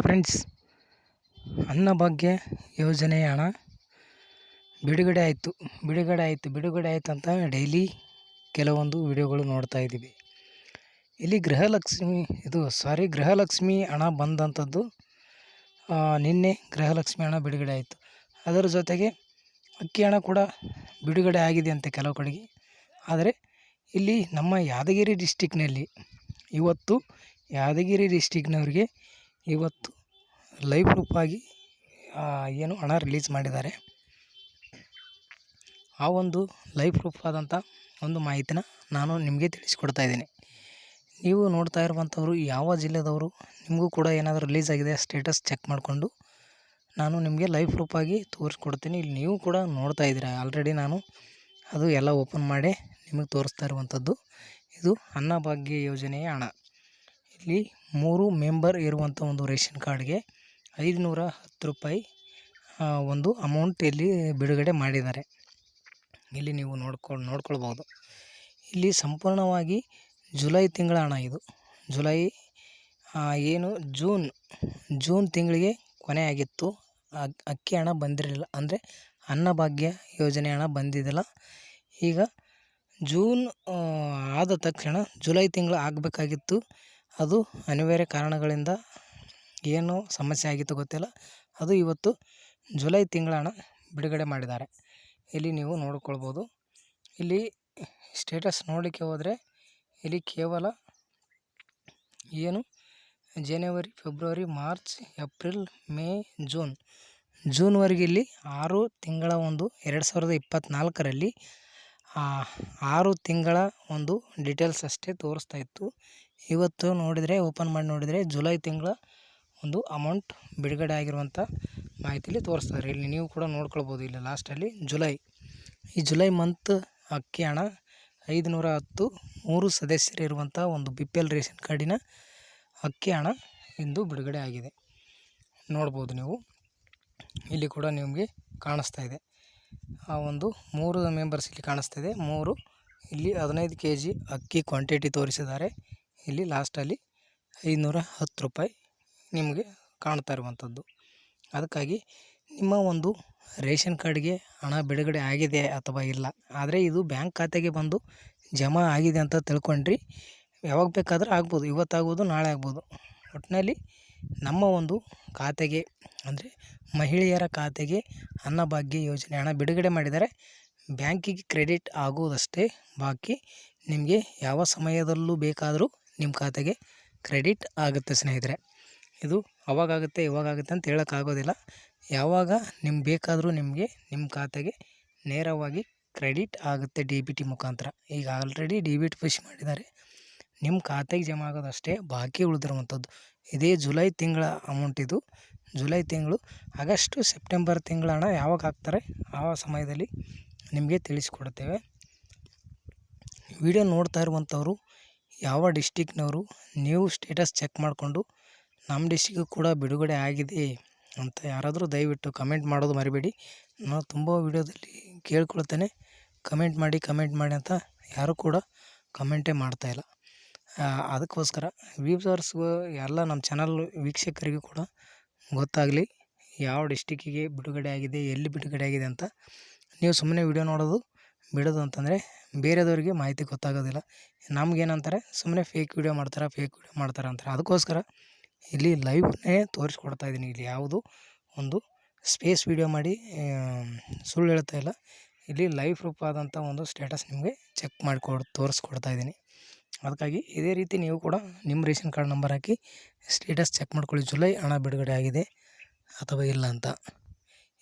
Friends, Annabhagya ಯೋಜನೆಯ ಹಣ ಬಿಡುಗಡೆ ಆಯಿತು ಅಂತ ಡೈಲಿ ಕೆಲವೊಂದು ವಿಡಿಯೋಗಳು ನೋಡ್ತಾ ಇದ್ದೀವಿ. ಇಲ್ಲಿ ಗೃಹಲಕ್ಷ್ಮಿ ಹಣ ಬಂದಂಥದ್ದು. ನಿನ್ನೆ ಗೃಹಲಕ್ಷ್ಮಿ ಹಣ ಬಿಡುಗಡೆ ಆಯಿತು. ಅದರ ಜೊತೆಗೆ ಅಕ್ಕಿ ಹಣ ಕೂಡ ಬಿಡುಗಡೆ ಆಗಿದೆ ಅಂತೆ ಕೆಲವು ಕಡೆಗೆ. ಆದರೆ ಇಲ್ಲಿ ನಮ್ಮ ಯಾದಗಿರಿ ಡಿಸ್ಟಿಕ್ನಲ್ಲಿ ಯಾದಗಿರಿ ಡಿಸ್ಟಿಕ್ನವ್ರಿಗೆ ಇವತ್ತು ಲೈವ್ ಪ್ರೂಫ್ ಆಗಿ ಏನು ಹಣ ರಿಲೀಸ್ ಮಾಡಿದ್ದಾರೆ. ಆ ಒಂದು ಲೈವ್ ಪ್ರೂಫ್ ಆದಂಥ ಒಂದು ಮಾಹಿತಿನ ನಾನು ನಿಮಗೆ ತಿಳಿಸ್ಕೊಡ್ತಾ ಇದ್ದೀನಿ. ನೀವು ನೋಡ್ತಾ ಇರುವಂಥವ್ರು ಯಾವ ಜಿಲ್ಲೆದವರು, ನಿಮಗೂ ಕೂಡ ಏನಾದರೂ ರಿಲೀಸ್ ಆಗಿದೆ ಸ್ಟೇಟಸ್ ಚೆಕ್ ಮಾಡಿಕೊಂಡು ನಾನು ನಿಮಗೆ ಲೈವ್ ಪ್ರೂಫ್ ಆಗಿ ತೋರಿಸ್ಕೊಡ್ತೀನಿ. ಇಲ್ಲಿ ನೀವು ಕೂಡ ನೋಡ್ತಾ ಇದ್ದೀರಾ, ಆಲ್ರೆಡಿ ನಾನು ಅದು ಎಲ್ಲ ಓಪನ್ ಮಾಡಿ ನಿಮಗೆ ತೋರಿಸ್ತಾ ಇರುವಂಥದ್ದು. ಇದು ಅನ್ನಭಾಗ್ಯ ಯೋಜನೆಯ ಹಣ. ಇಲ್ಲಿ 3 ಮೆಂಬರ್ ಇರುವಂಥ ಒಂದು ರೇಷನ್ ಕಾರ್ಡ್ಗೆ 510 ರೂಪಾಯಿ ಒಂದು ಅಮೌಂಟ್ ಇಲ್ಲಿ ಬಿಡುಗಡೆ ಮಾಡಿದ್ದಾರೆ. ಇಲ್ಲಿ ನೀವು ನೋಡ್ಕೊಳ್ಬೋದು. ಇಲ್ಲಿ ಸಂಪೂರ್ಣವಾಗಿ ಜುಲೈ ತಿಂಗಳ ಹಣ ಇದು. ಜೂನ್ ತಿಂಗಳಿಗೆ ಕೊನೆ ಆಗಿತ್ತು. ಅಕ್ಕಿ ಹಣ ಬಂದಿರಲಿಲ್ಲ, ಅಂದರೆ ಅನ್ನಭಾಗ್ಯ ಯೋಜನೆ ಹಣ ಬಂದಿದ್ದಿಲ್ಲ. ಈಗ ಜೂನ್ ಆದ ತಕ್ಷಣ ಜುಲೈ ತಿಂಗಳು ಆಗಬೇಕಾಗಿತ್ತು. ಅದು ಅನಿವಾರ್ಯ ಕಾರಣಗಳಿಂದ ಏನು ಸಮಸ್ಯೆ ಆಗಿತ್ತು ಗೊತ್ತಿಲ್ಲ. ಅದು ಇವತ್ತು ಜುಲೈ ತಿಂಗಳ ಹಣ ಬಿಡುಗಡೆ ಮಾಡಿದ್ದಾರೆ. ಇಲ್ಲಿ ನೀವು ನೋಡ್ಕೊಳ್ಬೋದು. ಇಲ್ಲಿ ಸ್ಟೇಟಸ್ ನೋಡಲಿಕ್ಕೆ ಹೋದರೆ ಇಲ್ಲಿ ಕೇವಲ ಜನವರಿ, ಫೆಬ್ರವರಿ, ಮಾರ್ಚ್, ಏಪ್ರಿಲ್, ಮೇ, ಜೂನ್ವರೆಗೆ ಇಲ್ಲಿ 6 ತಿಂಗಳ 2024ರಲ್ಲಿ 6 ತಿಂಗಳ ಒಂದು ಡೀಟೇಲ್ಸ್ ಅಷ್ಟೇ ತೋರಿಸ್ತಾ ಇತ್ತು. ಇವತ್ತು ಓಪನ್ ಮಾಡಿ ನೋಡಿದರೆ ಜುಲೈ ತಿಂಗಳ ಒಂದು ಅಮೌಂಟ್ ಬಿಡುಗಡೆ ಆಗಿರುವಂಥ ಮಾಹಿತಿಯಲ್ಲಿ ತೋರಿಸ್ತಾರೆ. ಇಲ್ಲಿ ನೀವು ಕೂಡ ನೋಡ್ಕೊಳ್ಬೋದು. ಇಲ್ಲಿ ಲಾಸ್ಟಲ್ಲಿ ಈ ಜುಲೈ ಮಂತ್ ಅಕ್ಕಿ ಹಣ 510 3 ಸದಸ್ಯರಿರುವಂಥ ಒಂದು BPL ರೇಷನ್ ಕಾರ್ಡಿನ ಅಕ್ಕಿ ಹಣ ಇಂದು ಬಿಡುಗಡೆ ಆಗಿದೆ. ನೋಡ್ಬೋದು ನೀವು. ಇಲ್ಲಿ ಕೂಡ ನಿಮಗೆ ಕಾಣಿಸ್ತಾ ಇದೆ. ಆ ಒಂದು 3 ಮೆಂಬರ್ಸ್ ಇಲ್ಲಿ ಕಾಣಿಸ್ತಾ ಇದೆ. 3 ಇಲ್ಲಿ 15 kg ಅಕ್ಕಿ ಕ್ವಾಂಟಿಟಿ ತೋರಿಸಿದ್ದಾರೆ. ಇಲ್ಲಿ ಲಾಸ್ಟಲ್ಲಿ 510 ರೂಪಾಯಿ ನಿಮಗೆ ಕಾಣ್ತಾ ಇರುವಂಥದ್ದು. ಅದಕ್ಕಾಗಿ ನಿಮ್ಮ ಒಂದು ರೇಷನ್ ಕಾರ್ಡ್ಗೆ ಹಣ ಬಿಡುಗಡೆ ಆಗಿದೆ ಅಥವಾ ಇಲ್ಲ, ಆದರೆ ಇದು ಬ್ಯಾಂಕ್ ಖಾತೆಗೆ ಬಂದು ಜಮಾ ಆಗಿದೆ ಅಂತ ತಿಳ್ಕೊಂಡ್ರಿ. ಯಾವಾಗ ಬೇಕಾದರೂ ಆಗ್ಬೋದು, ಇವತ್ತಾಗ್ಬೋದು, ನಾಳೆ ಆಗ್ಬೋದು. ಒಟ್ಟಿನಲ್ಲಿ ನಮ್ಮ ಒಂದು ಖಾತೆಗೆ, ಅಂದರೆ ಮಹಿಳೆಯರ ಖಾತೆಗೆ ಅನ್ನಭಾಗ್ಯ ಯೋಜನೆ ಹಣ ಬಿಡುಗಡೆ ಮಾಡಿದರೆ ಬ್ಯಾಂಕಿಗೆ ಕ್ರೆಡಿಟ್ ಆಗುವುದಷ್ಟೇ ಬಾಕಿ. ನಿಮಗೆ ಯಾವ ಸಮಯದಲ್ಲೂ ಬೇಕಾದರೂ ನಿಮ್ಮ ಖಾತೆಗೆ ಕ್ರೆಡಿಟ್ ಆಗುತ್ತೆ ಸ್ನೇಹಿತರೆ. ಇದು ಅವಾಗುತ್ತೆ ಇವಾಗುತ್ತೆ ಅಂತ ಹೇಳೋಕ್ಕಾಗೋದಿಲ್ಲ. ಯಾವಾಗ ನಿಮ್ಗೆ ಬೇಕಾದರೂ ನಿಮ್ಮ ಖಾತೆಗೆ ನೇರವಾಗಿ ಕ್ರೆಡಿಟ್ ಆಗುತ್ತೆ DBT ಮುಖಾಂತರ. ಈಗ ಆಲ್ರೆಡಿ DBT ಪುಷ್ ಮಾಡಿದ್ದಾರೆ. ನಿಮ್ಮ ಖಾತೆಗೆ ಜಮಾ ಆಗೋದಷ್ಟೇ ಬಾಕಿ ಉಳಿದಿರುವಂಥದ್ದು. ಇದೇ ಜುಲೈ ತಿಂಗಳ ಅಮೌಂಟ್ ಇದು. ಜುಲೈ ತಿಂಗಳು, ಆಗಸ್ಟು, ಸೆಪ್ಟೆಂಬರ್ ತಿಂಗಳ ಹಣ ಯಾವಾಗ ಹಾಕ್ತಾರೆ ಆ ಸಮಯದಲ್ಲಿ ನಿಮಗೆ ತಿಳಿಸಿಕೊಡ್ತೇವೆ. ವಿಡಿಯೋ ನೋಡ್ತಾ ಇರುವಂಥವ್ರು ಯಾವ ಡಿಸ್ಟಿಕ್ನವರು, ನೀವು ಸ್ಟೇಟಸ್ ಚೆಕ್ ಮಾಡಿಕೊಂಡು ನಮ್ಮ ಡಿಸ್ಟಿಕ್ಕು ಕೂಡ ಬಿಡುಗಡೆ ಆಗಿದೆ ಅಂತ ಯಾರಾದರೂ ದಯವಿಟ್ಟು ಕಮೆಂಟ್ ಮಾಡೋದು ಮರಿಬೇಡಿ. ನಾನು ತುಂಬ ವಿಡಿಯೋದಲ್ಲಿ ಕೇಳ್ಕೊಳ್ತೇನೆ, ಕಮೆಂಟ್ ಮಾಡಿ ಅಂತ ಯಾರೂ ಕೂಡ ಕಮೆಂಟೇ ಮಾಡ್ತಾಯಿಲ್ಲ. ಅದಕ್ಕೋಸ್ಕರ ವ್ಯೂವರ್ಸ್ಗೂ ಎಲ್ಲ ನಮ್ಮ ಚಾನಲ್ ವೀಕ್ಷಕರಿಗೂ ಕೂಡ ಗೊತ್ತಾಗಲಿ ಯಾವ ಡಿಸ್ಟಿಕ್ಕಿಗೆ ಬಿಡುಗಡೆ ಆಗಿದೆ, ಎಲ್ಲಿ ಬಿಡುಗಡೆ ಆಗಿದೆ ಅಂತ. ನೀವು ಸುಮ್ಮನೆ ವಿಡಿಯೋ ನೋಡೋದು ಬಿಡೋದು ಅಂತಂದರೆ ಬೇರೆದವರಿಗೆ ಮಾಹಿತಿ ಗೊತ್ತಾಗೋದಿಲ್ಲ. ನಮಗೇನಂತಾರೆ, ಸುಮ್ಮನೆ ಫೇಕ್ ವಿಡಿಯೋ ಮಾಡ್ತಾರೆ ಅಂತಾರೆ. ಅದಕ್ಕೋಸ್ಕರ ಇಲ್ಲಿ ಲೈವ್ನೇ ತೋರಿಸ್ಕೊಡ್ತಾ ಇದ್ದೀನಿ. ಇಲ್ಲಿ ಯಾವುದು ಒಂದು ಸ್ಪೇಸ್ ವಿಡಿಯೋ ಮಾಡಿ ಸುಳ್ಳು ಹೇಳ್ತಾ ಇಲ್ಲ. ಇಲ್ಲಿ ಲೈವ್ ಪ್ರೂಫ್ ಆದಂಥ ಒಂದು ಸ್ಟೇಟಸ್ ನಿಮಗೆ ಚೆಕ್ ಮಾಡಿ ತೋರಿಸ್ಕೊಡ್ತಾ ಇದ್ದೀನಿ. ಅದಕ್ಕಾಗಿ ಇದೇ ರೀತಿ ನೀವು ಕೂಡ ನಿಮ್ಮ ರೇಷನ್ ಕಾರ್ಡ್ ನಂಬರ್ ಹಾಕಿ ಸ್ಟೇಟಸ್ ಚೆಕ್ ಮಾಡ್ಕೊಳ್ಳಿ, ಜುಲೈ ಹಣ ಬಿಡುಗಡೆ ಆಗಿದೆ ಅಥವಾ ಇಲ್ಲ ಅಂತ.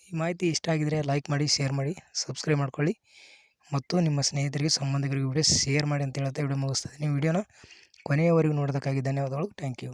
ಈ ಮಾಹಿತಿ ಇಷ್ಟ ಆಗಿದರೆ ಲೈಕ್ ಮಾಡಿ, ಶೇರ್ ಮಾಡಿ, ಸಬ್ಸ್ಕ್ರೈಬ್ ಮಾಡ್ಕೊಳ್ಳಿ ಮತ್ತು ನಿಮ್ಮ ಸ್ನೇಹಿತರಿಗೆ, ಸಂಬಂಧಿಕರಿಗೆ ವಿಡಿಯೋ ಶೇರ್ ಮಾಡಿ ಅಂತ ಹೇಳ್ತಾ ವಿಡಿಯೋ ಮುಗಿಸ್ತಾ ಇದ್ದೀನಿ. ವಿಡಿಯೋನ ಕೊನೆಯವರೆಗೂ ನೋಡೋದಕ್ಕಾಗಿ ಧನ್ಯವಾದಗಳು. Thank you.